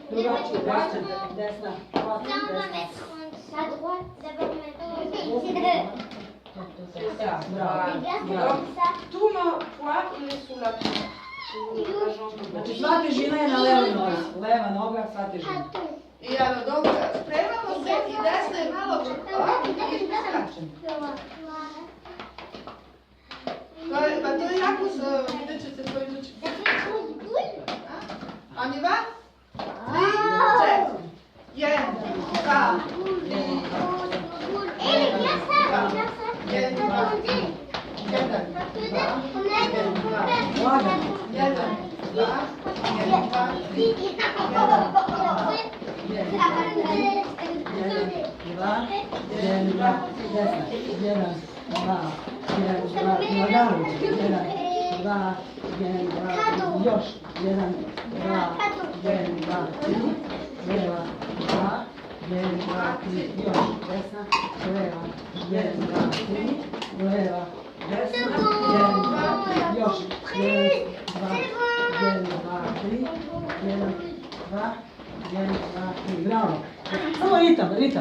Drugačije, desna. Là, on va mettre à droite. D'abord, on met C'est ça. Bravo. Donc, tout mon poids, il est sous la jambe. Znači sva težina je na levoj nozi. Leva noga, sva težina. I evo, dok spremamo se i desna je malo ovako i skačemo. Pa to je jako, vidjet ćete to idući. On y va? 3, 4. 1, 2, 3, još, 1, 2, 1, 2, 3, leva, 2, 1, 2, 3, još, desna, leva, 1, 2, 3, leva, desna, 1, 2, 3, još, 1, 2, 1, 2, 3, 1, 2, 1, 2, 3, bravo. Samo ritam, ritam.